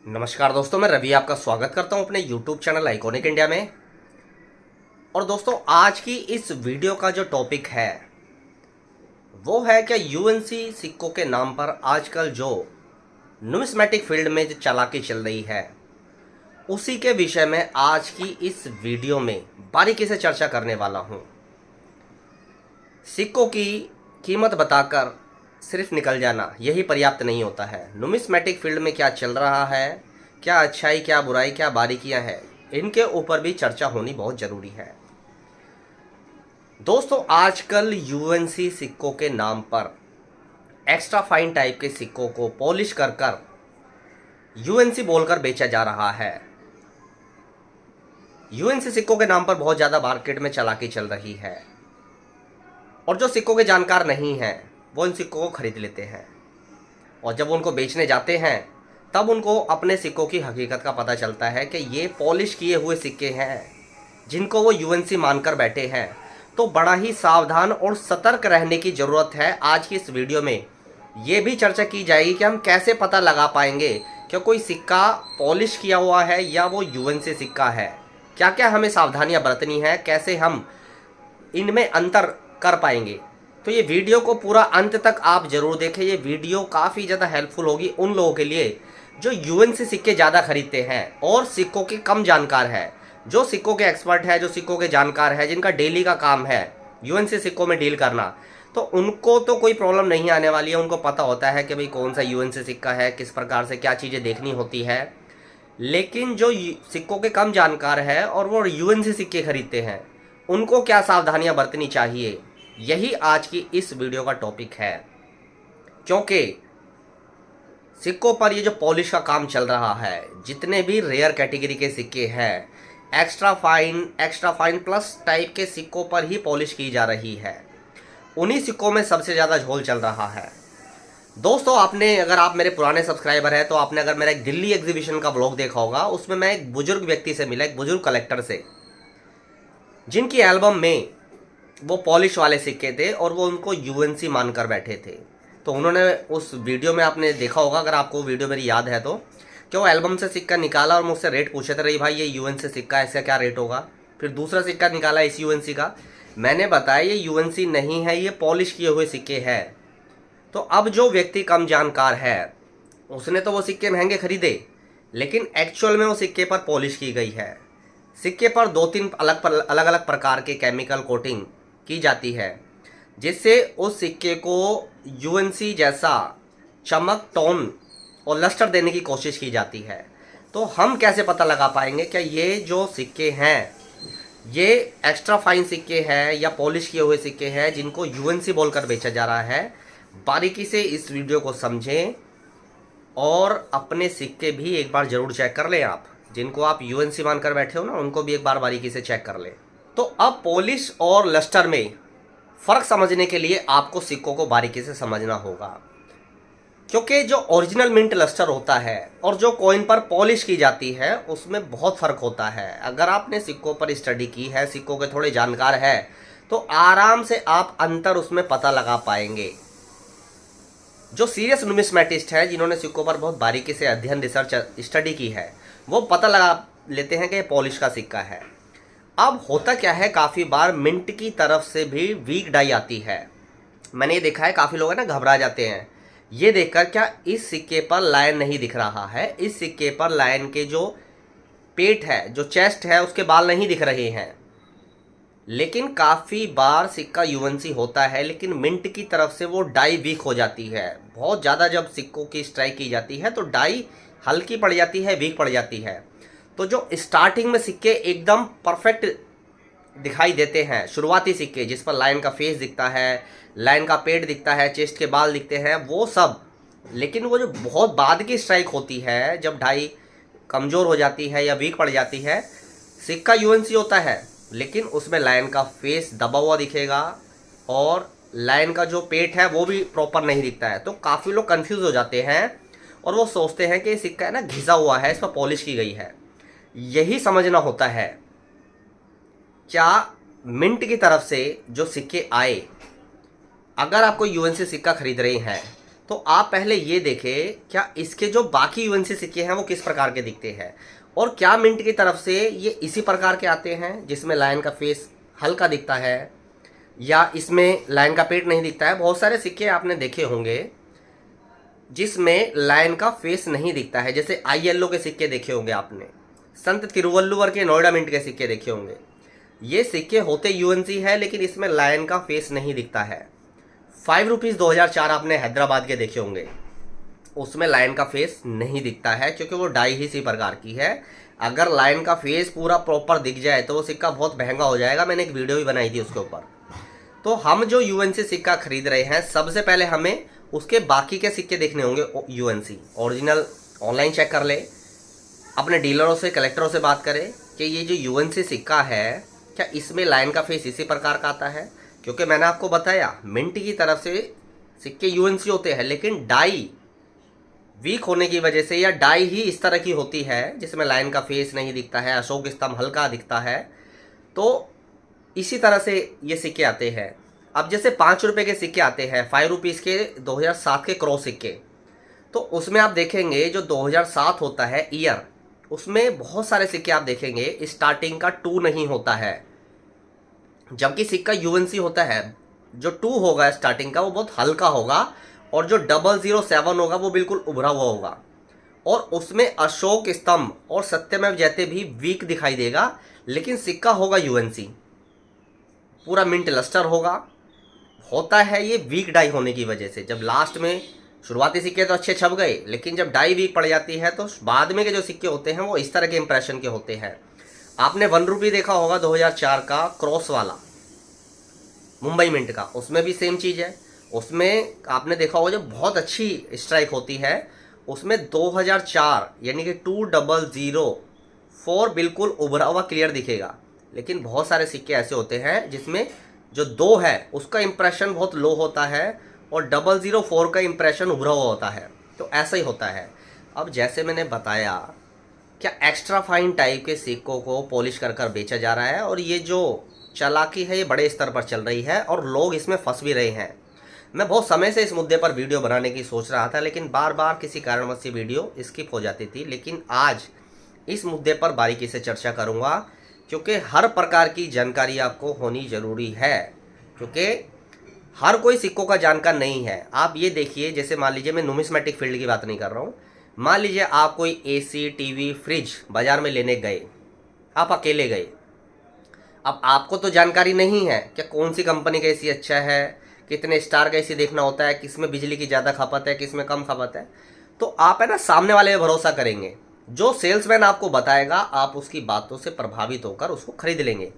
नमस्कार दोस्तों, मैं रवि आपका स्वागत करता हूं अपने YouTube चैनल आइकॉनिक इंडिया में। और दोस्तों, आज की इस वीडियो का जो टॉपिक है वो है क्या यूएनसी सिक्कों के नाम पर आजकल जो नुमिस्मेटिक फील्ड में जो चालाकी चल रही है उसी के विषय में आज की इस वीडियो में बारीकी से चर्चा करने वाला हूं। सिक्कों की कीमत बताकर सिर्फ निकल जाना यही पर्याप्त नहीं होता है। नुमिस्मेटिक फील्ड में क्या चल रहा है, क्या अच्छाई, क्या बुराई, क्या बारीकियां हैं, इनके ऊपर भी चर्चा होनी बहुत ज़रूरी है। दोस्तों, आजकल यूएनसी सिक्कों के नाम पर एक्स्ट्रा फाइन टाइप के सिक्कों को पॉलिश कर कर यूएनसी बोलकर बेचा जा रहा है। यूएनसी सिक्कों के नाम पर बहुत ज़्यादा मार्केट में चालाकी चल रही है और जो सिक्कों के जानकार नहीं हैं वो इन सिक्कों को खरीद लेते हैं और जब उनको बेचने जाते हैं तब उनको अपने सिक्कों की हकीकत का पता चलता है कि ये पॉलिश किए हुए सिक्के हैं जिनको वो यूएनसी मानकर बैठे हैं। तो बड़ा ही सावधान और सतर्क रहने की ज़रूरत है। आज की इस वीडियो में ये भी चर्चा की जाएगी कि हम कैसे पता लगा पाएंगे कि कोई सिक्का पॉलिश किया हुआ है या वो यूएनसी सिक्का है। क्या क्या हमें सावधानियां बरतनी है, कैसे हम इनमें अंतर कर पाएंगे। तो ये वीडियो को पूरा अंत तक आप जरूर देखें। ये वीडियो काफ़ी ज़्यादा हेल्पफुल होगी उन लोगों के लिए जो यूएनसी सिक्के ज़्यादा खरीदते हैं और सिक्कों के कम जानकार है। जो सिक्कों के एक्सपर्ट है, जो सिक्कों के जानकार है, जिनका डेली का काम है यूएनसी सिक्कों में डील करना, तो उनको तो कोई प्रॉब्लम नहीं आने वाली है। उनको पता होता है कि भाई कौन सा यूएनसी सिक्का है, किस प्रकार से क्या चीज़ें देखनी होती है। लेकिन जो सिक्कों के कम जानकार है और वो यूएनसी सिक्के खरीदते हैं, उनको क्या सावधानियां बरतनी चाहिए, यही आज की इस वीडियो का टॉपिक है। क्योंकि सिक्कों पर ये जो पॉलिश का काम चल रहा है, जितने भी रेयर कैटेगरी के सिक्के हैं, एक्स्ट्रा फाइन प्लस टाइप के सिक्कों पर ही पॉलिश की जा रही है। उन्हीं सिक्कों में सबसे ज़्यादा झोल चल रहा है। दोस्तों, अगर आप मेरे पुराने सब्सक्राइबर हैं तो आपने अगर मेरा एक दिल्ली एग्जीबिशन का ब्लॉग देखा होगा, उसमें मैं एक बुजुर्ग व्यक्ति से मिला, एक बुजुर्ग कलेक्टर से, जिनकी एल्बम में वो पॉलिश वाले सिक्के थे और वो उनको यूएनसी मानकर बैठे थे। तो उन्होंने उस वीडियो में आपने देखा होगा, अगर आपको वीडियो मेरी याद है तो, कि वो एल्बम से सिक्का निकाला और मुझसे रेट पूछे थे, रही भाई ये यूएनसी सिक्का है, इसका क्या रेट होगा। फिर दूसरा सिक्का निकाला इस यूएनसी का, मैंने बताया ये यूएनसी नहीं है, ये पॉलिश किए हुए सिक्के हैं। तो अब जो व्यक्ति कम जानकार है उसने तो वो सिक्के महंगे खरीदे, लेकिन एक्चुअल में वो सिक्के पर पॉलिश की गई है। सिक्के पर 2-3 अलग अलग प्रकार के केमिकल कोटिंग की जाती है, जिससे उस सिक्के को यूएनसी जैसा चमक, टोन और लस्टर देने की कोशिश की जाती है। तो हम कैसे पता लगा पाएंगे कि ये जो सिक्के हैं ये एक्स्ट्रा फाइन सिक्के हैं या पॉलिश किए हुए सिक्के हैं जिनको यूएनसी बोलकर बेचा जा रहा है। बारीकी से इस वीडियो को समझें और अपने सिक्के भी एक बार ज़रूर चेक कर लें। आप जिनको आप यूएनसी मानकर बैठे हो ना, उनको भी एक बार बारीकी से चेक कर लें। तो अब पॉलिश और लस्टर में फ़र्क समझने के लिए आपको सिक्कों को बारीकी से समझना होगा, क्योंकि जो ओरिजिनल मिंट लस्टर होता है और जो कॉइन पर पॉलिश की जाती है उसमें बहुत फ़र्क होता है। अगर आपने सिक्कों पर स्टडी की है, सिक्कों के थोड़े जानकार है, तो आराम से आप अंतर उसमें पता लगा पाएंगे। जो सीरियस नुमिस्मेटिस्ट है, जिन्होंने सिक्कों पर बहुत बारीकी से अध्ययन, रिसर्च, स्टडी की है, वो पता लगा लेते हैं कि ये पॉलिश का सिक्का है। अब होता क्या है, काफ़ी बार मिंट की तरफ से भी वीक डाई आती है। मैंने ये देखा है, काफ़ी लोग है ना घबरा जाते हैं ये देखकर, क्या इस सिक्के पर लायन नहीं दिख रहा है, इस सिक्के पर लायन के जो पेट है, जो चेस्ट है, उसके बाल नहीं दिख रहे हैं। लेकिन काफ़ी बार सिक्का यूएनसी होता है, लेकिन मिंट की तरफ से वो डाई वीक हो जाती है। बहुत ज़्यादा जब सिक्कों की स्ट्राइक की जाती है तो डाई हल्की पड़ जाती है, वीक पड़ जाती है। तो जो स्टार्टिंग में सिक्के एकदम परफेक्ट दिखाई देते हैं, शुरुआती सिक्के जिस पर लायन का फेस दिखता है, लायन का पेट दिखता है, चेस्ट के बाल दिखते हैं, वो सब। लेकिन वो जो बहुत बाद की स्ट्राइक होती है, जब डाई कमज़ोर हो जाती है या वीक पड़ जाती है, सिक्का यूएनसी होता है लेकिन उसमें लायन का फेस दबा हुआ दिखेगा और लायन का जो पेट है वो भी प्रॉपर नहीं दिखता है। तो काफ़ी लोग कंफ्यूज हो जाते हैं और वो सोचते हैं कि ये सिक्का है ना घिसा हुआ है, इस पर पॉलिश की गई है। यही समझना होता है। क्या मिंट की तरफ से जो सिक्के आए, अगर आप कोई यूएनसी सिक्का खरीद रहे हैं तो आप पहले ये देखें क्या इसके जो बाकी यूएनसी सिक्के हैं वो किस प्रकार के दिखते हैं, और क्या मिंट की तरफ से ये इसी प्रकार के आते हैं जिसमें लायन का फेस हल्का दिखता है, या इसमें लायन का पेट नहीं दिखता है। बहुत सारे सिक्के आपने देखे होंगे जिसमें लायन का फेस नहीं दिखता है, जैसे ILO के सिक्के देखे होंगे आपने, संत तिरुवल्लुवर के नोएडा मिंट के सिक्के देखे होंगे। ये सिक्के होते यूएनसी है लेकिन इसमें लायन का फेस नहीं दिखता है। 5 रुपीज़ 2004 आपने हैदराबाद के देखे होंगे, उसमें लायन का फेस नहीं दिखता है क्योंकि वो डाई ही इसी प्रकार की है। अगर लायन का फेस पूरा प्रॉपर दिख जाए तो वो सिक्का बहुत महंगा हो जाएगा, मैंने एक वीडियो भी बनाई थी उसके ऊपर। तो हम जो यूएनसी सिक्का खरीद रहे हैं सबसे पहले हमें उसके बाकी के सिक्के देखने होंगे। यूएनसी ओरिजिनल ऑनलाइन चेक कर ले, अपने डीलरों से कलेक्टरों से बात करें कि ये जो यूएनसी सिक्का है क्या इसमें लायन का फेस इसी प्रकार का आता है, क्योंकि मैंने आपको बताया मिंट की तरफ से सिक्के यूएनसी होते हैं लेकिन डाई वीक होने की वजह से या डाई ही इस तरह की होती है जिसमें लायन का फेस नहीं दिखता है, अशोक स्तंभ हल्का दिखता है, तो इसी तरह से ये सिक्के आते हैं। अब जैसे 5 रुपए के सिक्के आते हैं, 5 रुपीज़ के 2007 के क्रॉस सिक्के, तो उसमें आप देखेंगे जो 2007 होता है ईयर, उसमें बहुत सारे सिक्के आप देखेंगे स्टार्टिंग का 2 नहीं होता है, जबकि सिक्का यूएनसी होता है जो 2 होगा स्टार्टिंग का वो बहुत हल्का होगा, और जो 007 होगा वो बिल्कुल उभरा हुआ होगा, और उसमें अशोक स्तंभ और सत्यमेव जयते भी वीक दिखाई देगा, लेकिन सिक्का होगा यूएनसी, पूरा मिंट लस्टर होता है ये वीक डाई होने की वजह से। जब लास्ट में शुरुआती सिक्के तो अच्छे छप गए, लेकिन जब डाई वीक पड़ जाती है तो बाद में के जो सिक्के होते हैं वो इस तरह के इंप्रेशन के होते हैं। आपने 1 रुपये देखा होगा 2004 का क्रॉस वाला मुंबई मिंट का, उसमें भी सेम चीज़ है। उसमें आपने देखा होगा जो बहुत अच्छी स्ट्राइक होती है, उसमें 2004 यानी कि 2004 बिल्कुल उभरा हुआ क्लियर दिखेगा, लेकिन बहुत सारे सिक्के ऐसे होते हैं जिसमें जो 2 है उसका इंप्रेशन बहुत लो होता है और 004 का इंप्रेशन उभरा हुआ होता है। तो ऐसा ही होता है। अब जैसे मैंने बताया क्या एक्स्ट्रा फाइन टाइप के सिक्कों को पॉलिश कर कर बेचा जा रहा है, और ये जो चालाकी है ये बड़े स्तर पर चल रही है और लोग इसमें फंस भी रहे हैं। मैं बहुत समय से इस मुद्दे पर वीडियो बनाने की सोच रहा था, लेकिन बार बार किसी कारणवश से वीडियो स्किप हो जाती थी, लेकिन आज इस मुद्दे पर बारीकी से चर्चा करूंगा क्योंकि हर प्रकार की जानकारी आपको होनी ज़रूरी है, क्योंकि हर कोई सिक्कों का जानकार नहीं है। आप ये देखिए, जैसे मान लीजिए मैं नुमिस्मेटिक फील्ड की बात नहीं कर रहा हूँ, मान लीजिए आप कोई AC टीवी फ्रिज बाज़ार में लेने गए, आप अकेले गए, अब आपको तो जानकारी नहीं है कि कौन सी कंपनी का AC अच्छा है, कितने स्टार का AC देखना होता है, किस में बिजली की ज़्यादा खपत है, किस में कम खपत है, तो आप है ना सामने वाले पे भरोसा करेंगे। जो सेल्समैन आपको बताएगा आप उसकी बातों से प्रभावित होकर उसको खरीद लेंगे।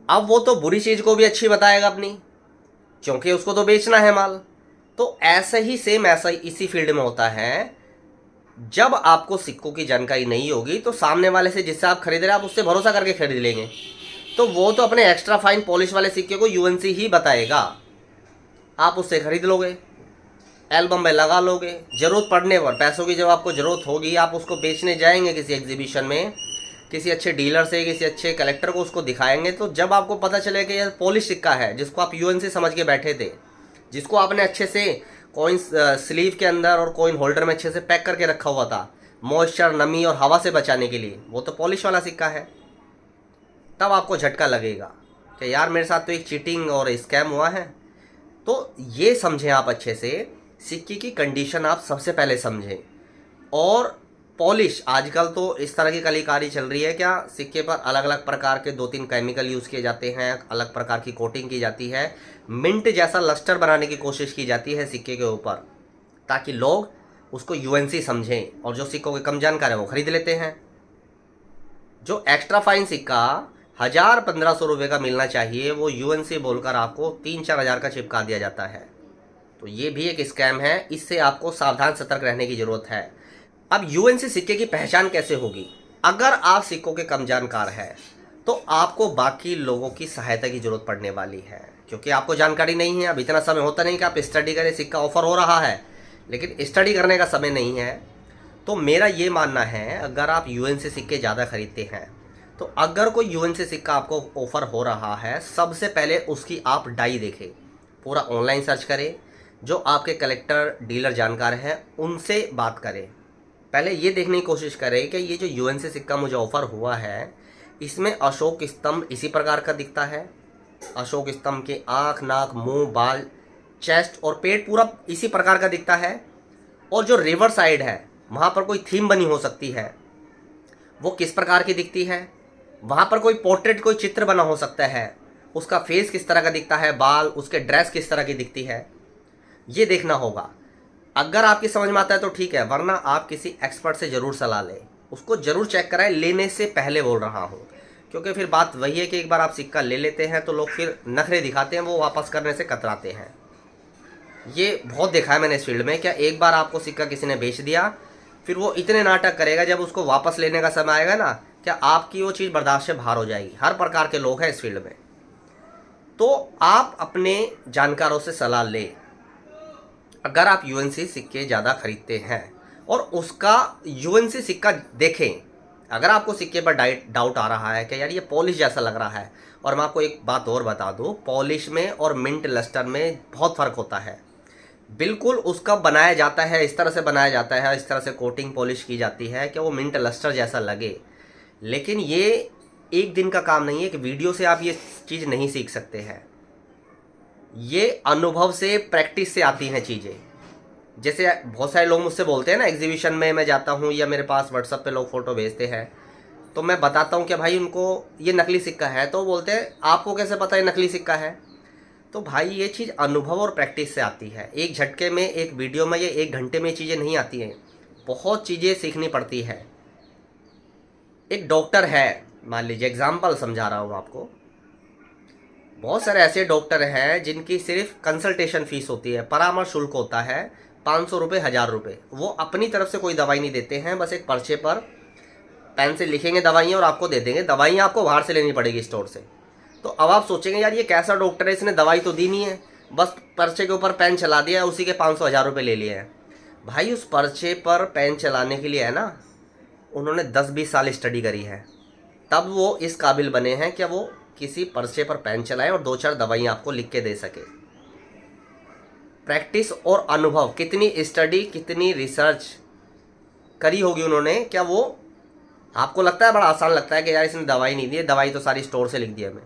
अब वो तो बुरी चीज़ को भी अच्छी बताएगा अपनी, क्योंकि उसको तो बेचना है माल। तो ऐसा ही इसी फील्ड में होता है। जब आपको सिक्कों की जानकारी नहीं होगी तो सामने वाले से जिससे आप खरीद रहे हैं आप उससे भरोसा करके खरीद लेंगे, तो वो तो अपने एक्स्ट्रा फाइन पॉलिश वाले सिक्के को यूएनसी ही बताएगा, आप उससे खरीद लोगे, एल्बम में लगा लोगे, जरूरत पड़ने पर पैसों की जब आपको ज़रूरत होगी आप उसको बेचने जाएंगे किसी एग्जीबिशन में, किसी अच्छे डीलर से, किसी अच्छे कलेक्टर को उसको दिखाएंगे, तो जब आपको पता चले कि यह पॉलिश सिक्का है जिसको आप यूएनसी समझ के बैठे थे, जिसको आपने अच्छे से कॉइन स्लीव के अंदर और कॉइन होल्डर में अच्छे से पैक करके रखा हुआ था मॉइस्चर, नमी और हवा से बचाने के लिए, वो तो पॉलिश वाला सिक्का है, तब आपको झटका लगेगा कि यार मेरे साथ तो एक चीटिंग और स्कैम हुआ है। तो ये समझें आप अच्छे से, सिक्के की कंडीशन आप सबसे पहले समझें। और पॉलिश आजकल तो इस तरह की कलाकारी चल रही है, क्या सिक्के पर अलग अलग प्रकार के 2-3 केमिकल यूज़ किए जाते हैं, अलग प्रकार की कोटिंग की जाती है, मिंट जैसा लस्टर बनाने की कोशिश की जाती है सिक्के के ऊपर, ताकि लोग उसको यूएनसी समझें और जो सिक्कों के कम जानकार है वो खरीद लेते हैं। जो एक्स्ट्रा फाइन सिक्का 1000-1500 रुपये का मिलना चाहिए वो यूएनसी बोलकर आपको 3-4 हज़ार का चिपका दिया जाता है। तो ये भी एक स्कैम है, इससे आपको सावधान सतर्क रहने की ज़रूरत है। अब यूएनसी सिक्के की पहचान कैसे होगी? अगर आप सिक्कों के कम जानकार हैं तो आपको बाकी लोगों की सहायता की ज़रूरत पड़ने वाली है, क्योंकि आपको जानकारी नहीं है। अब इतना समय होता नहीं कि आप स्टडी करें, सिक्का ऑफर हो रहा है लेकिन स्टडी करने का समय नहीं है। तो मेरा ये मानना है, अगर आप यूएनसी सिक्के ज़्यादा खरीदते हैं तो अगर कोई यूएनसी सिक्का आपको ऑफर हो रहा है, सबसे पहले उसकी आप डाई देखें, पूरा ऑनलाइन सर्च करें, जो आपके कलेक्टर डीलर जानकार हैं उनसे बात करें। पहले ये देखने की कोशिश करें कि ये जो यूएनसी सिक्का मुझे ऑफर हुआ है इसमें अशोक स्तंभ इसी प्रकार का दिखता है, अशोक स्तंभ के आँख, नाक, मुंह, बाल, चेस्ट और पेट पूरा इसी प्रकार का दिखता है, और जो रिवर साइड है वहाँ पर कोई थीम बनी हो सकती है वो किस प्रकार की दिखती है, वहाँ पर कोई पोर्ट्रेट, कोई चित्र बना हो सकता है, उसका फेस किस तरह का दिखता है, बाल, उसके ड्रेस किस तरह की दिखती है, ये देखना होगा। अगर आपकी समझ में आता है तो ठीक है, वरना आप किसी एक्सपर्ट से ज़रूर सलाह लें, उसको ज़रूर चेक कराएं, लेने से पहले बोल रहा हूँ। क्योंकि फिर बात वही है कि एक बार आप सिक्का ले लेते हैं तो लोग फिर नखरे दिखाते हैं, वो वापस करने से कतराते हैं। ये बहुत देखा है मैंने इस फील्ड में, क्या एक बार आपको सिक्का किसी ने बेच दिया फिर वो इतने नाटक करेगा, जब उसको वापस लेने का समय आएगा ना, क्या आपकी वो चीज़ बर्दाश्त से बाहर हो जाएगी। हर प्रकार के लोग हैं इस फील्ड में, तो आप अपने जानकारों से सलाह लें। अगर आप यूएनसी सिक्के ज़्यादा खरीदते हैं और उसका यूएनसी सिक्का देखें, अगर आपको सिक्के पर डाउट आ रहा है कि यार ये पॉलिश जैसा लग रहा है, और मैं आपको एक बात और बता दूं, पॉलिश में और मिंट लस्टर में बहुत फ़र्क होता है। बिल्कुल उसका बनाया जाता है, इस तरह से बनाया जाता है, इस तरह से कोटिंग पॉलिश की जाती है कि वो मिंट लस्टर जैसा लगे। लेकिन ये एक दिन का काम नहीं है कि वीडियो से आप ये चीज़ नहीं सीख सकते हैं, ये अनुभव से, प्रैक्टिस से आती हैं चीज़ें। जैसे बहुत सारे लोग मुझसे बोलते हैं ना, एग्जीबिशन में मैं जाता हूँ या मेरे पास व्हाट्सएप पे लोग फ़ोटो भेजते हैं, तो मैं बताता हूँ कि भाई उनको ये नकली सिक्का है, तो बोलते हैं आपको कैसे पता है नकली सिक्का है। तो भाई ये चीज़ अनुभव और प्रैक्टिस से आती है, एक झटके में, एक वीडियो में या एक घंटे में चीज़ें नहीं आती हैं, बहुत चीज़ें सीखनी पड़ती है। एक डॉक्टर है, मान लीजिए एग्जाम्पल समझा रहा हूँ आपको, बहुत सारे ऐसे डॉक्टर हैं जिनकी सिर्फ कंसल्टेशन फीस होती है, परामर्श शुल्क होता है 500 रुपये, 1000 रुपये। वो अपनी तरफ से कोई दवाई नहीं देते हैं, बस एक पर्चे पर पेन से लिखेंगे दवाइयाँ और आपको दे देंगे। दवाइयाँ आपको बाहर से लेनी पड़ेगी स्टोर से। तो अब आप सोचेंगे यार ये कैसा डॉक्टर है, इसने दवाई तो दी नहीं है, बस पर्चे के ऊपर पेन चला दिया है, उसी के 500, 1000 रुपये ले लिए हैं। भाई उस पर्चे पर पेन चलाने के लिए है ना, उन्होंने 10-20 साल स्टडी करी है, तब वो इस काबिल बने हैं कि वो किसी पर्चे पर पेन चलाएं और 2-4 दवाइयाँ आपको लिख के दे सके। प्रैक्टिस और अनुभव, कितनी स्टडी, कितनी रिसर्च करी होगी उन्होंने, क्या वो आपको लगता है बड़ा आसान लगता है कि यार इसने दवाई नहीं दी है, दवाई तो सारी स्टोर से लिख दी हमें।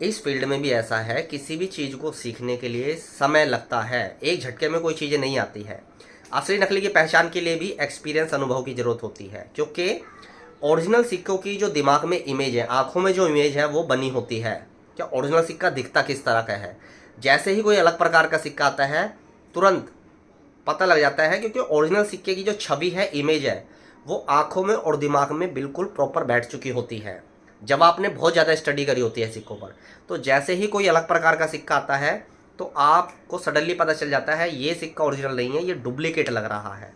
इस फील्ड में भी ऐसा है, किसी भी चीज़ को सीखने के लिए समय लगता है, एक झटके में कोई चीज़ें नहीं आती है। असली नकली की पहचान के लिए भी एक्सपीरियंस, अनुभव की ज़रूरत होती है, क्योंकि ओरिजिनल सिक्कों की जो दिमाग में इमेज है, आंखों में जो इमेज है वो बनी होती है, क्या ओरिजिनल सिक्का दिखता किस तरह का है। जैसे ही कोई अलग प्रकार का सिक्का आता है तुरंत पता लग जाता है, क्योंकि ओरिजिनल सिक्के की जो छवि है, इमेज है, वो आंखों में और दिमाग में बिल्कुल प्रॉपर बैठ चुकी होती है, जब आपने बहुत ज़्यादा स्टडी करी होती है सिक्कों पर। तो जैसे ही कोई अलग प्रकार का सिक्का आता है तो आपको सडनली पता चल जाता है ये सिक्का ओरिजिनल नहीं है, ये डुप्लीकेट लग रहा है।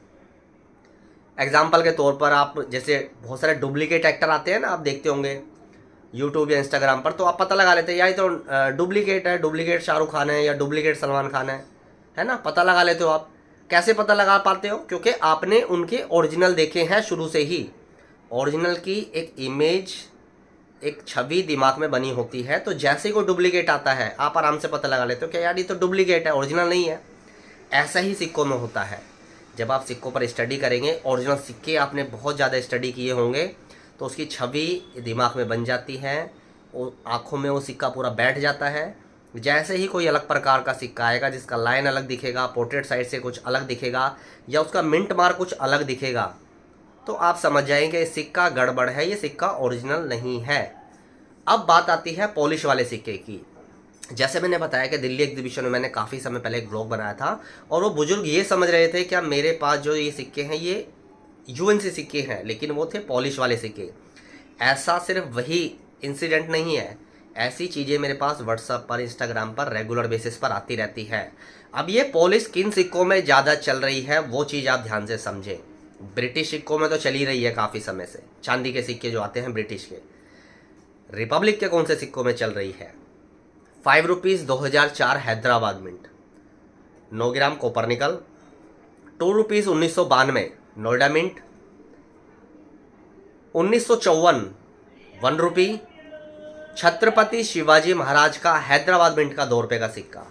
एग्जाम्पल के तौर पर, आप जैसे बहुत सारे डुप्लीकेट एक्टर आते हैं ना, आप देखते होंगे यूट्यूब या इंस्टाग्राम पर, तो आप पता लगा लेते हैं यार ये तो डुप्लीकेट है, डुप्लीकेट शाहरुख खान है या डुप्लीकेट सलमान खान है ना, पता लगा लेते हो आप। कैसे पता लगा पाते हो? क्योंकि आपने उनके ओरिजिनल देखे हैं शुरू से ही। ओरिजिनल की एक इमेज, एक छवि दिमाग में बनी होती है, तो जैसे ही कोई डुप्लीकेट आता है आप आराम से पता लगा लेते हो कि यार ये तो डुप्लीकेट है, ओरिजिनल नहीं है। ऐसा ही सिक्कों में होता है, जब आप सिक्कों पर स्टडी करेंगे, ओरिजिनल सिक्के आपने बहुत ज़्यादा स्टडी किए होंगे, तो उसकी छवि दिमाग में बन जाती है, वो आँखों में वो सिक्का पूरा बैठ जाता है। जैसे ही कोई अलग प्रकार का सिक्का आएगा जिसका लाइन अलग दिखेगा, पोर्ट्रेट साइड से कुछ अलग दिखेगा, या उसका मिंट मार्क कुछ अलग दिखेगा, तो आप समझ जाएंगे ये सिक्का गड़बड़ है, ये सिक्का ओरिजिनल नहीं है। अब बात आती है पॉलिश वाले सिक्के की। जैसे मैंने बताया कि दिल्ली एग्जीबिशन में मैंने काफ़ी समय पहले एक ब्लॉग बनाया था, और वो बुजुर्ग ये समझ रहे थे कि मेरे पास जो ये सिक्के हैं ये यूएनसी सिक्के हैं, लेकिन वो थे पॉलिश वाले सिक्के। ऐसा सिर्फ वही इंसिडेंट नहीं है, ऐसी चीज़ें मेरे पास व्हाट्सएप पर, इंस्टाग्राम पर रेगुलर बेसिस पर आती रहती है। अब ये पॉलिश किन सिक्कों में ज़्यादा चल रही है वो चीज़ आप ध्यान से समझें। ब्रिटिश सिक्कों में तो चली रही है काफ़ी समय से, चांदी के सिक्के जो आते हैं ब्रिटिश के। रिपब्लिक के कौन से सिक्कों में चल रही है? 5 रुपीज़ 2004 हैदराबाद मिंट, 9 ग्राम कोपरनिकल। 2 रुपीज़ 1992 नोएडा मिंट। 1954 1 रुपी छत्रपति शिवाजी महाराज का हैदराबाद मिंट का 2 रुपये का सिक्का।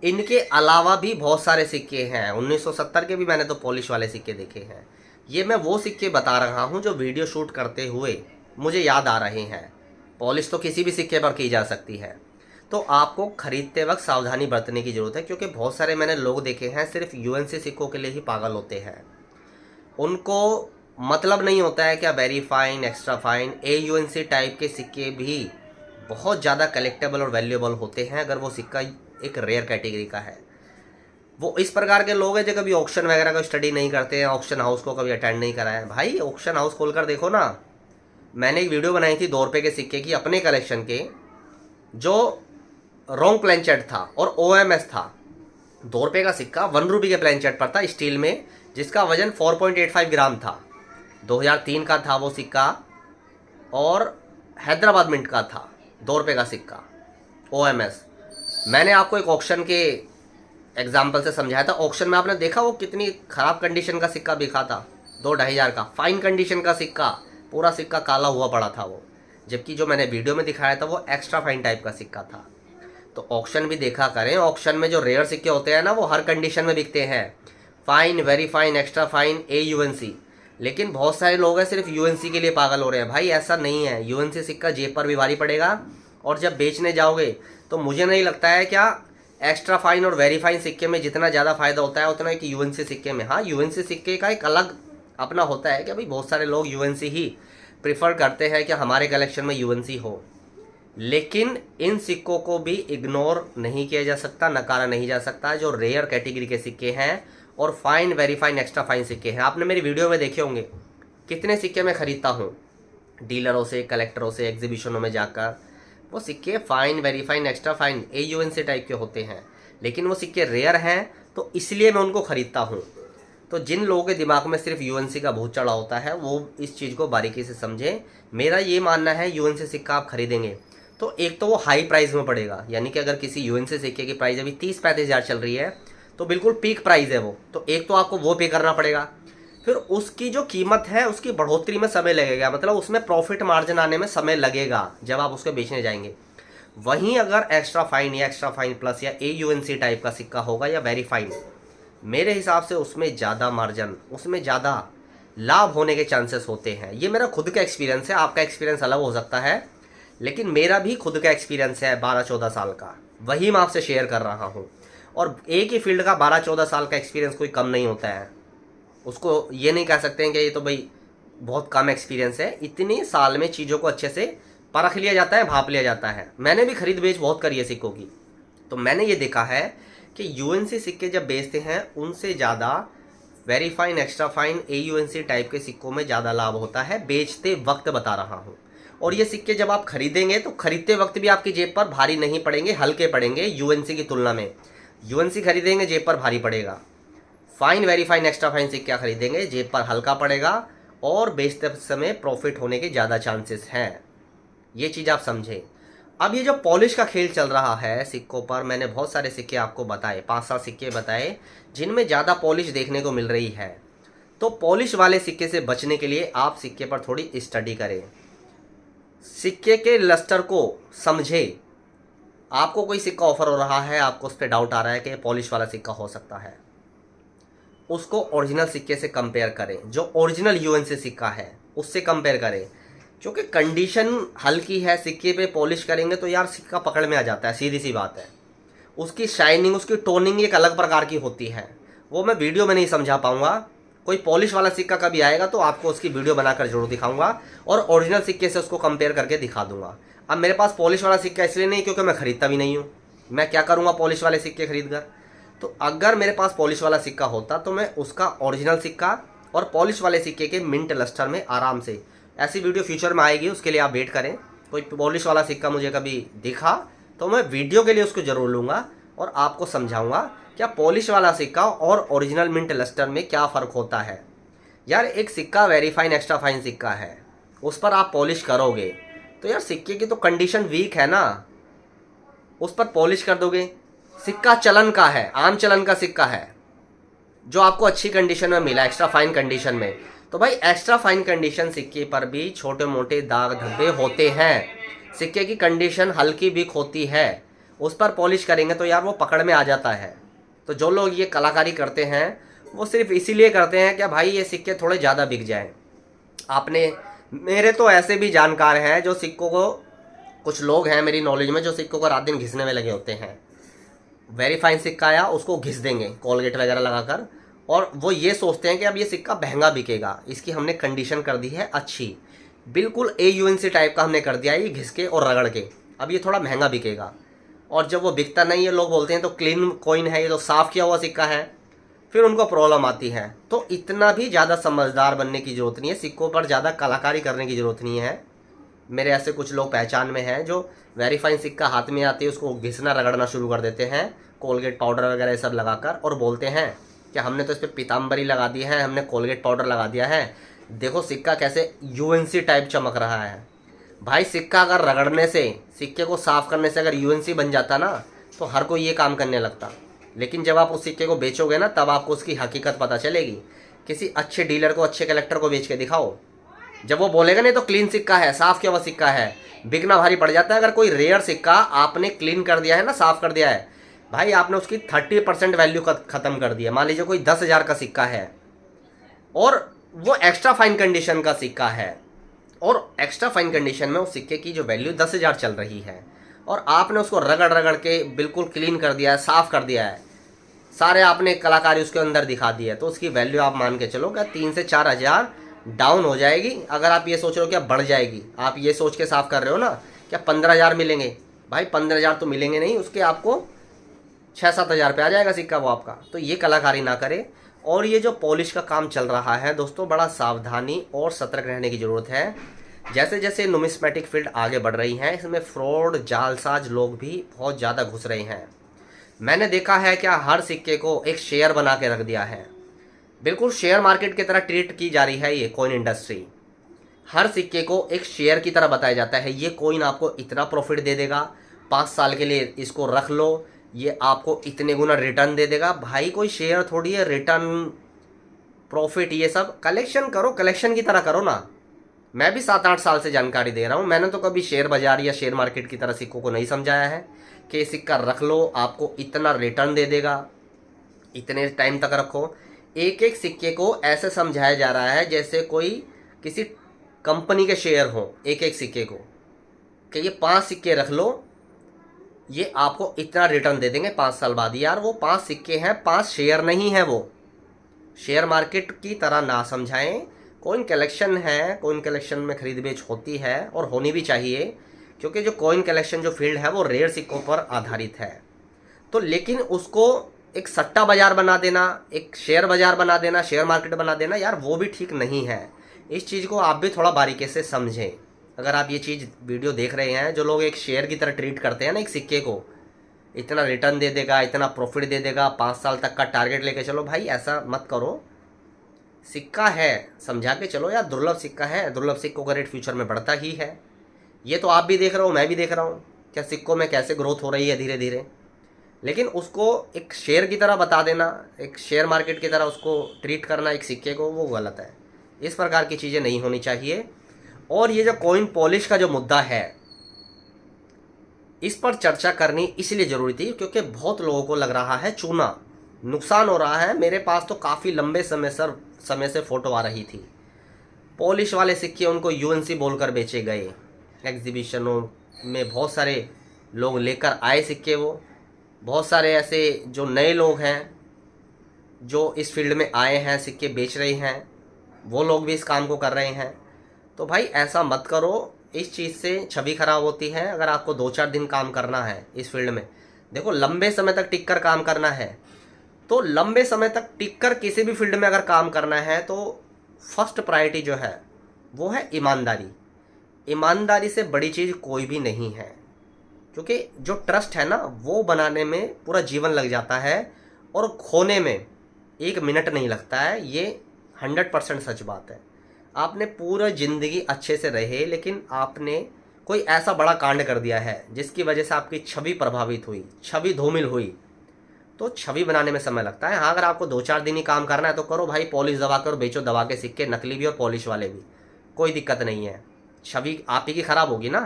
इनके अलावा भी बहुत सारे सिक्के हैं। 1970 के भी मैंने तो पॉलिश वाले सिक्के देखे हैं। ये मैं वो सिक्के बता रहा हूँ जो वीडियो शूट करते हुए मुझे याद आ रहे हैं। पॉलिश तो किसी भी सिक्के पर की जा सकती है। तो आपको खरीदते वक्त सावधानी बरतने की ज़रूरत है, क्योंकि बहुत सारे मैंने लोग देखे हैं सिर्फ यूएनसी सिक्कों के लिए ही पागल होते हैं। उनको मतलब नहीं होता है क्या very fine, extra fine, AUNC type के सिक्के भी बहुत ज़्यादा कलेक्टेबल और वैल्यूएबल होते हैं अगर वो सिक्का एक रेयर कैटेगरी का है। वो इस प्रकार के लोग हैं जो कभी ऑक्शन वगैरह का स्टडी नहीं करते हैं, ऑक्शन हाउस को कभी अटेंड नहीं करा है। भाई ऑक्शन हाउस खोलकर देखो ना। मैंने एक वीडियो बनाई थी 2 रुपये के सिक्के की अपने कलेक्शन के, जो रॉन्ग प्लेनचेट था और OMS था। 2 रुपये का सिक्का 1 रुपये के प्लेनचेट पर था स्टील में, जिसका वजन 4.85 ग्राम था। 2003 का था वो सिक्का और हैदराबाद मिंट का था। 2 रुपये का सिक्का OMS। मैंने आपको एक ऑक्शन के एग्जाम्पल से समझाया था। ऑक्शन में आपने देखा वो कितनी ख़राब कंडीशन का सिक्का बिका था, 2-2.5 हज़ार का फाइन कंडीशन का सिक्का, पूरा सिक्का काला हुआ पड़ा था वो। जबकि जो मैंने वीडियो में दिखाया था वो एक्स्ट्रा फाइन टाइप का सिक्का था। तो ऑक्शन भी देखा करें। ऑक्शन में जो रेयर सिक्के होते हैं ना वो हर कंडीशन में बिकते हैं, fine, very fine, extra fine, AUNC। लेकिन बहुत सारे लोग हैं सिर्फ UNC के लिए पागल हो रहे हैं। भाई ऐसा नहीं है। UNC सिक्का जेब पर भी भारी पड़ेगा और जब बेचने जाओगे तो मुझे नहीं लगता है क्या एक्स्ट्रा फाइन और वेरी फाइन सिक्के में जितना ज़्यादा फायदा होता है उतना कि UNC सिक्के में। हाँ, UNC सिक्के का एक अलग अपना होता है कि भाई बहुत सारे लोग UNC ही प्रिफर करते हैं कि हमारे कलेक्शन में UNC हो। लेकिन इन सिक्कों को भी इग्नोर नहीं किया जा सकता, नकारा नहीं जा सकता, जो रेयर कैटेगरी के सिक्के हैं और fine, very fine, extra fine सिक्के हैं। आपने मेरी वीडियो में देखे होंगे कितने सिक्के मैं खरीदता हूँ डीलरों से, कलेक्टरों से, एग्जीबिशनों में जाकर। वो सिक्के fine, very fine, extra fine, AUNC type के होते हैं, लेकिन वो सिक्के रेयर हैं तो इसलिए मैं उनको खरीदता हूँ। तो जिन लोगों के दिमाग में सिर्फ UNC का भूत चढ़ा होता है वो इस चीज़ को बारीकी से समझें। मेरा ये मानना है UNC सिक्का आप खरीदेंगे तो एक तो वो हाई प्राइस में पड़ेगा, यानी कि अगर किसी UNC सिक्के की प्राइस अभी 30-35 हज़ार चल रही है तो बिल्कुल पीक प्राइस है वो, तो एक तो आपको वो पे करना पड़ेगा। फिर उसकी जो कीमत है उसकी बढ़ोतरी में समय लगेगा, मतलब उसमें प्रॉफिट मार्जिन आने में समय लगेगा जब आप उसको बेचने जाएंगे। वहीं अगर एक्स्ट्रा फाइन या एक्स्ट्रा फाइन प्लस या AUNC टाइप का सिक्का होगा या वेरी फाइन, मेरे हिसाब से उसमें ज़्यादा मार्जिन, उसमें ज़्यादा लाभ होने के चांसेस होते हैं। ये मेरा खुद का एक्सपीरियंस है, आपका एक्सपीरियंस अलग हो सकता है, लेकिन मेरा भी खुद का एक्सपीरियंस है 12-14 साल का, वही मैं आपसे शेयर कर रहा हूँ। और एक ही फील्ड का 12-14 साल का एक्सपीरियंस कोई कम नहीं होता है। उसको ये नहीं कह सकते हैं कि ये तो भाई बहुत कम एक्सपीरियंस है। इतने साल में चीज़ों को अच्छे से परख लिया जाता है, भाप लिया जाता है। मैंने भी खरीद बेच बहुत करी है सिक्कों की, तो मैंने ये देखा है कि UNC सिक्के जब बेचते हैं उनसे ज़्यादा very fine, extra fine, AUNC type के सिक्कों में ज़्यादा लाभ होता है, बेचते वक्त बता रहा हूँ। और ये सिक्के जब आप खरीदेंगे तो खरीदते वक्त भी आपकी जेब पर भारी नहीं पड़ेंगे, हल्के पड़ेंगे UNC की तुलना में। UNC खरीदेंगे जेब पर भारी पड़ेगा, fine, very fine, extra fine सिक्का खरीदेंगे जेब पर हल्का पड़ेगा और बेचते समय प्रॉफिट होने के ज़्यादा चांसेस हैं। ये चीज़ आप समझें। अब ये जो पॉलिश का खेल चल रहा है सिक्कों पर, मैंने बहुत सारे सिक्के आपको बताए, 5-7 सिक्के बताए जिनमें ज़्यादा पॉलिश देखने को मिल रही है। तो पॉलिश वाले सिक्के से बचने के लिए आप सिक्के पर थोड़ी स्टडी करें, सिक्के के लस्टर को समझें। आपको कोई सिक्का ऑफर हो रहा है, आपको उस पर डाउट आ रहा है कि पॉलिश वाला सिक्का हो सकता है, उसको ओरिजिनल सिक्के से कंपेयर करें, जो ओरिजिनल UNC सिक्का है उससे कंपेयर करें। क्योंकि कंडीशन हल्की है, सिक्के पे पॉलिश करेंगे तो यार सिक्का पकड़ में आ जाता है, सीधी सी बात है। उसकी शाइनिंग, उसकी टोनिंग एक अलग प्रकार की होती है, वो मैं वीडियो में नहीं समझा पाऊँगा। कोई पॉलिश वाला सिक्का कभी आएगा तो आपको उसकी वीडियो बनाकर जरूर दिखाऊंगा और ओरिजिनल सिक्के से उसको कंपेयर करके दिखा दूंगा। अब मेरे पास पॉलिश वाला सिक्का इसलिए नहीं क्योंकि मैं खरीदता भी नहीं हूँ, मैं क्या करूँगा पॉलिश वाले सिक्के खरीद कर। तो अगर मेरे पास पॉलिश वाला सिक्का होता तो मैं उसका ओरिजिनल सिक्का और पॉलिश वाले सिक्के के मिंट लस्टर में आराम से, ऐसी वीडियो फ्यूचर में आएगी, उसके लिए आप वेट करें। कोई पॉलिश वाला सिक्का मुझे कभी दिखा तो मैं वीडियो के लिए उसको ज़रूर लूँगा और आपको समझाऊँगा क्या पॉलिश वाला सिक्का और ओरिजिनल मिंट लस्टर में क्या फ़र्क होता है। यार एक सिक्का वेरी फाइन, एक्स्ट्रा फाइन सिक्का है, उस पर आप पॉलिश करोगे तो यार सिक्के की तो कंडीशन वीक है ना, उस पर पॉलिश कर दोगे। सिक्का चलन का है, आम चलन का सिक्का है जो आपको अच्छी कंडीशन में मिला, एक्स्ट्रा फाइन कंडीशन में। तो भाई एक्स्ट्रा फाइन कंडीशन सिक्के पर भी छोटे मोटे दाग धब्बे होते हैं, सिक्के की कंडीशन हल्की वीक होती है, उस पर पॉलिश करेंगे तो यार वो पकड़ में आ जाता है। तो जो लोग ये कलाकारी करते हैं वो सिर्फ इसीलिए करते हैं कि भाई ये सिक्के थोड़े ज़्यादा बिक जाएं। आपने, मेरे तो ऐसे भी जानकार हैं जो सिक्कों को, कुछ लोग हैं मेरी नॉलेज में जो सिक्कों को रात दिन घिसने में लगे होते हैं। वेरी फाइन सिक्का आया उसको घिस देंगे कोलगेट वगैरह लगाकर, और वो ये सोचते हैं कि अब ये सिक्का महंगा बिकेगा, इसकी हमने कंडीशन कर दी है अच्छी, बिल्कुल AUNC टाइप का हमने कर दिया है ये घिस के और रगड़ के, अब ये थोड़ा महंगा बिकेगा। और जब वो बिकता नहीं है लोग बोलते हैं तो क्लीन कॉइन है, ये तो साफ़ किया हुआ सिक्का है, फिर उनको प्रॉब्लम आती है। तो इतना भी ज़्यादा समझदार बनने की ज़रूरत नहीं है, सिक्कों पर ज़्यादा कलाकारी करने की ज़रूरत नहीं है। मेरे ऐसे कुछ लोग पहचान में हैं जो वेरीफाइन सिक्का हाथ में आते हैं उसको घिसना रगड़ना शुरू कर देते हैं कोलगेट पाउडर वगैरह सब लगाकर, और बोलते हैं कि हमने तो इस पर पीताम्बरी लगा दी है, हमने कोलगेट पाउडर लगा दिया है, देखो सिक्का कैसे UNC टाइप चमक रहा है। भाई सिक्का अगर रगड़ने से, सिक्के को साफ़ करने से अगर UNC बन जाता ना तो हर कोई ये काम करने लगता। लेकिन जब आप उस सिक्के को बेचोगे ना तब आपको उसकी हकीकत पता चलेगी। किसी अच्छे डीलर को, अच्छे कलेक्टर को बेच के दिखाओ, जब वो बोलेगा नहीं तो क्लीन सिक्का है, साफ़ किया हुआ सिक्का है, बिकना भारी पड़ जाता है। अगर कोई रेयर सिक्का आपने क्लीन कर दिया है ना, साफ़ कर दिया है, भाई आपने उसकी 30% वैल्यू ख़त्म कर दिया। मान लीजिए कोई 10,000 का सिक्का है और वो एक्स्ट्रा फाइन कंडीशन का सिक्का है, और एक्स्ट्रा फाइन कंडीशन में उस सिक्के की जो वैल्यू 10,000 चल रही है, और आपने उसको रगड़ रगड़ के बिल्कुल क्लीन कर दिया है, साफ़ कर दिया है, सारे आपने कलाकारी उसके अंदर दिखा दी है, तो उसकी वैल्यू आप मान के चलो क्या 3 से 4 हज़ार डाउन हो जाएगी। अगर आप ये सोच रहे हो क्या बढ़ जाएगी, आप ये सोच के साफ़ कर रहे हो ना क्या 15,000 मिलेंगे, भाई 15,000 तो मिलेंगे नहीं, उसके आपको 6-7 हज़ार पे आ जाएगा सिक्का वो आपका। तो ये कलाकारी ना करें। और ये जो पॉलिश का काम चल रहा है दोस्तों, बड़ा सावधानी और सतर्क रहने की ज़रूरत है। जैसे जैसे नुमिस्मेटिक फील्ड आगे बढ़ रही है, इसमें फ्रॉड जालसाज लोग भी बहुत ज़्यादा घुस रहे हैं। मैंने देखा है क्या, हर सिक्के को एक शेयर बना के रख दिया है, बिल्कुल शेयर मार्केट की तरह ट्रीट की जा रही है ये कॉइन इंडस्ट्री। हर सिक्के को एक शेयर की तरह बताया जाता है, ये कॉइन आपको इतना प्रॉफिट दे देगा, 5 साल के लिए इसको रख लो, ये आपको इतने गुना रिटर्न दे देगा। भाई कोई शेयर थोड़ी है, रिटर्न प्रॉफिट ये सब कलेक्शन करो, कलेक्शन की तरह करो ना। मैं भी 7-8 साल से जानकारी दे रहा हूँ, मैंने तो कभी शेयर बाजार या शेयर मार्केट की तरह सिक्कों को नहीं समझाया है कि सिक्का रख लो आपको इतना रिटर्न दे देगा, इतने टाइम तक रखो। एक एक सिक्के को ऐसे समझाया जा रहा है जैसे कोई किसी कंपनी के शेयर हो, एक एक सिक्के को कि ये 5 सिक्के रख लो, ये आपको इतना रिटर्न दे देंगे 5 साल बाद। यार वो 5 सिक्के हैं, 5 शेयर नहीं है। वो शेयर मार्केट की तरह ना समझाएं। कॉइन कलेक्शन है, कॉइन कलेक्शन में खरीद बेच होती है और होनी भी चाहिए, क्योंकि जो कॉइन कलेक्शन जो फील्ड है वो रेयर सिक्कों पर आधारित है। तो लेकिन उसको एक सट्टा बाजार बना देना, एक शेयर बाजार बना देना, शेयर मार्केट बना देना, यार वो भी ठीक नहीं है। इस चीज़ को आप भी थोड़ा बारीकी से समझें। अगर आप ये चीज़ वीडियो देख रहे हैं, जो लोग एक शेयर की तरह ट्रीट करते हैं ना एक सिक्के को, इतना रिटर्न दे देगा, इतना प्रॉफिट दे देगा, 5 साल तक का टारगेट लेके चलो, भाई ऐसा मत करो। सिक्का है समझा के चलो यार, दुर्लभ सिक्का है, दुर्लभ सिक्कों का रेट फ्यूचर में बढ़ता ही है। ये तो आप भी देख रहे हो, मैं भी देख रहा हूँ क्या सिक्कों में कैसे ग्रोथ हो रही है धीरे धीरे। लेकिन उसको एक शेयर की तरह बता देना, एक शेयर मार्केट की तरह उसको ट्रीट करना एक सिक्के को, वो गलत है। इस प्रकार की चीज़ें नहीं होनी चाहिए। और ये जो कॉइन पॉलिश का जो मुद्दा है, इस पर चर्चा करनी इसलिए ज़रूरी थी क्योंकि बहुत लोगों को लग रहा है चूना, नुकसान हो रहा है। मेरे पास तो काफ़ी लंबे समय से फ़ोटो आ रही थी, पॉलिश वाले सिक्के उनको UNC बोलकर बेचे गए। एग्जीबिशनों में बहुत सारे लोग लेकर आए सिक्के, वो बहुत सारे ऐसे जो नए लोग हैं जो इस फील्ड में आए हैं, सिक्के बेच रहे हैं, वो लोग भी इस काम को कर रहे हैं। तो भाई ऐसा मत करो, इस चीज़ से छवि खराब होती है। अगर आपको 2-4 दिन काम करना है इस फील्ड में, देखो लंबे समय तक टिक कर काम करना है, तो लंबे समय तक टिक कर किसी भी फील्ड में अगर काम करना है तो फर्स्ट प्रायोरिटी जो है वो है ईमानदारी। ईमानदारी से बड़ी चीज़ कोई भी नहीं है, क्योंकि जो ट्रस्ट है ना वो बनाने में पूरा जीवन लग जाता है और खोने में 1 मिनट नहीं लगता है। ये 100% सच बात है। आपने पूरा ज़िंदगी अच्छे से रहे, लेकिन आपने कोई ऐसा बड़ा कांड कर दिया है जिसकी वजह से आपकी छवि प्रभावित हुई, छवि धूमिल हुई, तो छवि बनाने में समय लगता है। हाँ, अगर आपको 2-4 दिन ही काम करना है तो करो भाई, पॉलिश दबा कर बेचो, दबा के सिक्के, नकली भी और पॉलिश वाले भी, कोई दिक्कत नहीं है। छवि आप ही की ख़राब होगी ना,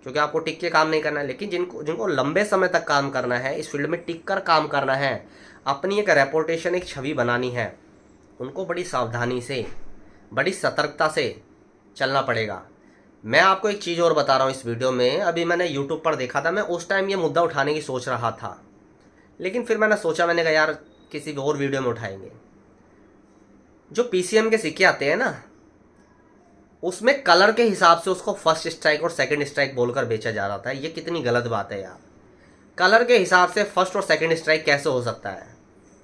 क्योंकि आपको टिक के काम नहीं करना है। लेकिन जिनको जिनको लंबे समय तक काम करना है, इस फील्ड में टिक कर काम करना है, अपनी एक रेपुटेशन, एक छवि बनानी है, उनको बड़ी सावधानी से, बड़ी सतर्कता से चलना पड़ेगा। मैं आपको एक चीज़ और बता रहा हूँ इस वीडियो में। अभी मैंने यूट्यूब पर देखा था, मैं उस टाइम ये मुद्दा उठाने की सोच रहा था, लेकिन फिर मैंने सोचा, मैंने कहा यार किसी और वीडियो में उठाएंगे। जो पीसीएम के सिक्के आते हैं ना, उसमें कलर के हिसाब से उसको फर्स्ट स्ट्राइक और सेकंड स्ट्राइक बोलकर बेचा जा रहा था। ये कितनी गलत बात है यार। कलर के हिसाब से फर्स्ट और सेकंड स्ट्राइक कैसे हो सकता है?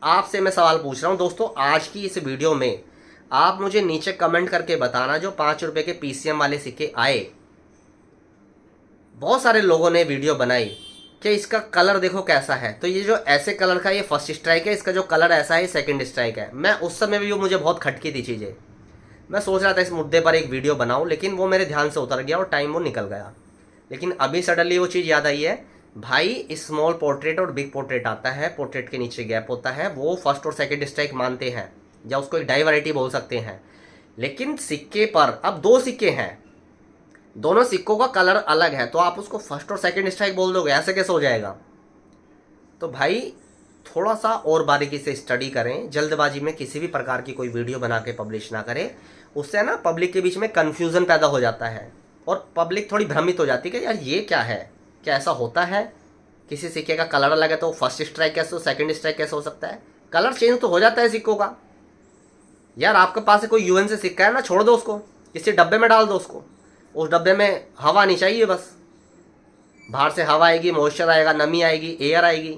आपसे मैं सवाल पूछ रहा हूँ दोस्तों, आज की इस वीडियो में आप मुझे नीचे कमेंट करके बताना, जो 5 रुपए के पीसीएम वाले सिक्के आए, बहुत सारे लोगों ने वीडियो बनाई कि इसका कलर देखो कैसा है, तो ये जो ऐसे कलर का ये फर्स्ट स्ट्राइक है, इसका जो कलर ऐसा है सेकंड स्ट्राइक है। मैं उस समय भी मुझे बहुत खटकी थी चीज़ें। मैं सोच रहा था इस मुद्दे पर एक वीडियो बनाऊं, लेकिन वो मेरे ध्यान से उतर गया और टाइम वो निकल गया। लेकिन अभी सडनली वो चीज़ याद आई है, भाई स्मॉल पोर्ट्रेट और बिग पोर्ट्रेट आता है, पोर्ट्रेट के नीचे गैप होता है, वो फर्स्ट और सेकंड स्ट्राइक मानते हैं, या उसको एक डाई वैरायटी बोल सकते हैं। लेकिन सिक्के पर अब 2 सिक्के हैं, दोनों सिक्कों का कलर अलग है, तो आप उसको फर्स्ट और सेकंड स्ट्राइक बोल दोगे? ऐसे कैसे हो जाएगा? तो भाई थोड़ा सा और बारीकी से स्टडी करें, जल्दबाजी में किसी भी प्रकार की कोई वीडियो बना के पब्लिश ना करें। उससे ना पब्लिक के बीच में कन्फ्यूज़न पैदा हो जाता है और पब्लिक थोड़ी भ्रमित हो जाती है कि यार ये क्या है, क्या ऐसा होता है? किसी सिक्के का कलर अलग है तो फर्स्ट स्ट्राइक कैसे हो, सेकंड स्ट्राइक कैसे हो सकता है? कलर चेंज तो हो जाता है सिक्कों का। यार आपके पास कोई यूएन से सिक्का है ना, छोड़ दो उसको, किसी डब्बे में डाल दो उसको। उस डब्बे में हवा नहीं चाहिए, बस बाहर से हवा आएगी, मॉइस्चर आएगा, नमी आएगी, एयर आएगी,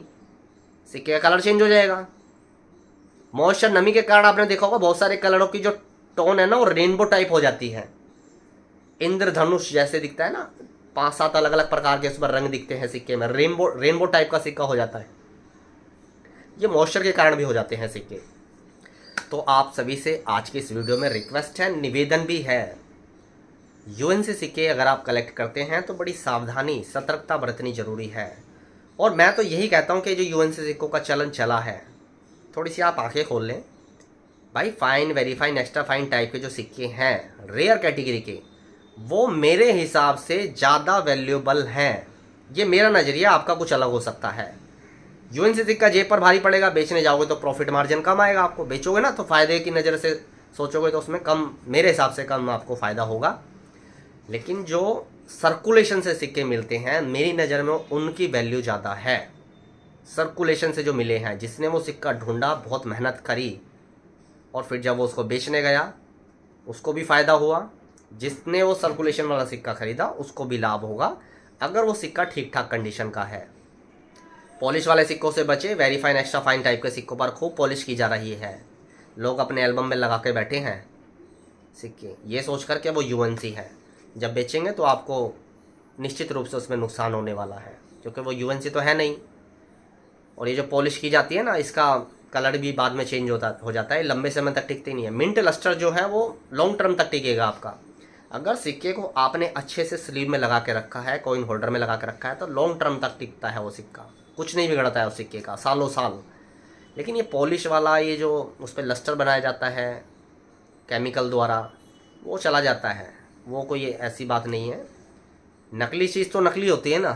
सिक्के का कलर चेंज हो जाएगा। मॉइस्चर, नमी के कारण आपने देखा होगा बहुत सारे कलरों की जो टोन है ना, वो रेनबो टाइप हो जाती है, इंद्रधनुष जैसे दिखता है ना, 5-7 अलग अलग प्रकार के उस पर रंग दिखते हैं सिक्के में, रेनबो टाइप का सिक्का हो जाता है। ये मॉइस्चर के कारण भी हो जाते हैं सिक्के। तो आप सभी से आज की इस वीडियो में रिक्वेस्ट है, निवेदन भी है, यूएन से सिक्के अगर आप कलेक्ट करते हैं तो बड़ी सावधानी, सतर्कता बरतनी जरूरी है। और मैं तो यही कहता हूँ कि जो यूएन से सिक्कों का चलन चला है, थोड़ी सी आप आंखें खोल लें भाई। Fine, very fine, extra fine type के जो सिक्के हैं रेयर कैटेगरी के, वो मेरे हिसाब से ज़्यादा वैल्यूएबल हैं। ये मेरा नज़रिया, आपका कुछ अलग हो सकता है। यूएन से सिक्का जेब पर भारी पड़ेगा, बेचने जाओगे तो प्रॉफिट मार्जिन कम आएगा आपको, बेचोगे ना तो फ़ायदे की नज़र से सोचोगे तो उसमें कम, मेरे हिसाब से कम आपको फ़ायदा होगा। लेकिन जो सर्कुलेशन से सिक्के मिलते हैं, मेरी नज़र में उनकी वैल्यू ज़्यादा है। सर्कुलेशन से जो मिले हैं, जिसने वो सिक्का ढूंढा, बहुत मेहनत करी, और फिर जब वो उसको बेचने गया उसको भी फ़ायदा हुआ, जिसने वो सर्कुलेशन वाला सिक्का ख़रीदा उसको भी लाभ होगा, अगर वो सिक्का ठीक ठाक कंडीशन का है। पॉलिश वाले सिक्कों से बचे, very fine, extra fine type के सिक्कों पर खूब पॉलिश की जा रही है। लोग अपने एल्बम में लगा के बैठे हैं सिक्के, ये सोच कर के वो यूएनसी है। जब बेचेंगे तो आपको निश्चित रूप से उसमें नुकसान होने वाला है, क्योंकि वो यूएनसी तो है नहीं। और ये जो पॉलिश की जाती है ना, इसका कलर भी बाद में चेंज हो जाता है, लंबे समय तक टिकते नहीं है। मिंट लस्टर जो है वो लॉन्ग टर्म तक टिकेगा आपका। अगर सिक्के को आपने अच्छे से स्लीव में लगा के रखा है, कॉइन होल्डर में लगा के रखा है, तो लॉन्ग टर्म तक टिकता है वो सिक्का, कुछ नहीं बिगड़ता है उस सिक्के का, सालों साल। लेकिन ये पॉलिश वाला, ये जो उस पर लस्टर बनाया जाता है केमिकल द्वारा, वो चला जाता है, वो कोई ऐसी बात नहीं है। नकली चीज़ तो नकली होती है ना।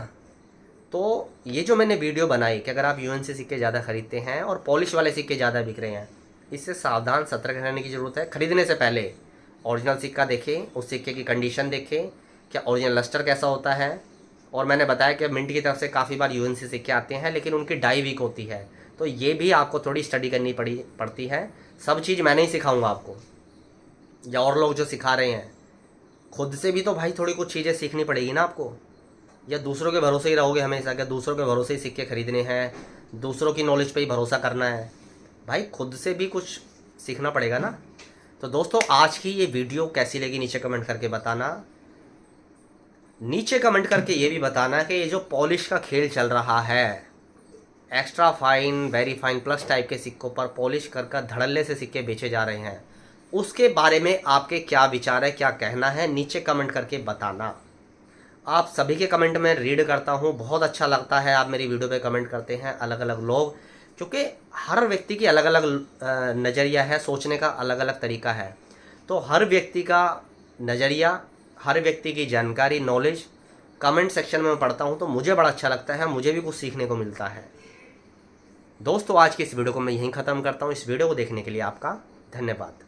तो ये जो मैंने वीडियो बनाई कि अगर आप यूएन से सिक्के ज़्यादा खरीदते हैं और पॉलिश वाले सिक्के ज़्यादा बिक रहे हैं, इससे सावधान, सतर्क रहने की ज़रूरत है। ख़रीदने से पहले ओरिजिनल सिक्का देखें, उस सिक्के की कंडीशन देखें, क्या ओरिजिनल लस्टर कैसा होता है। और मैंने बताया कि मिंट की तरफ से काफ़ी बार यूएन से सिक्के आते हैं, लेकिन उनकी डाई वीक होती है, तो ये भी आपको थोड़ी स्टडी करनी पड़ती है। सब चीज़ मैं नहीं सिखाऊँगा आपको, या और लोग जो सिखा रहे हैं, खुद से भी तो भाई थोड़ी कुछ चीज़ें सीखनी पड़ेगी ना आपको। या दूसरों के भरोसे ही रहोगे हमेशा, क्या दूसरों के भरोसे ही सिक्के खरीदने हैं, दूसरों की नॉलेज पे ही भरोसा करना है? भाई खुद से भी कुछ सीखना पड़ेगा ना। तो दोस्तों, आज की ये वीडियो कैसी लगी नीचे कमेंट करके बताना। नीचे कमेंट करके ये भी बताना कि ये जो पॉलिश का खेल चल रहा है, extra fine, very fine, plus type के सिक्कों पर पॉलिश कर धड़ल्ले से सिक्के बेचे जा रहे हैं, उसके बारे में आपके क्या विचार है, क्या कहना है, नीचे कमेंट करके बताना। आप सभी के कमेंट में रीड करता हूँ, बहुत अच्छा लगता है आप मेरी वीडियो पे कमेंट करते हैं, अलग अलग लोग, क्योंकि हर व्यक्ति की अलग अलग नज़रिया है, सोचने का अलग अलग तरीका है। तो हर व्यक्ति का नज़रिया, हर व्यक्ति की जानकारी, नॉलेज कमेंट सेक्शन में मैं पढ़ता हूँ तो मुझे बड़ा अच्छा लगता है, मुझे भी कुछ सीखने को मिलता है। दोस्तों आज की इस वीडियो को मैं यहीं ख़त्म करता हूँ। इस वीडियो को देखने के लिए आपका धन्यवाद।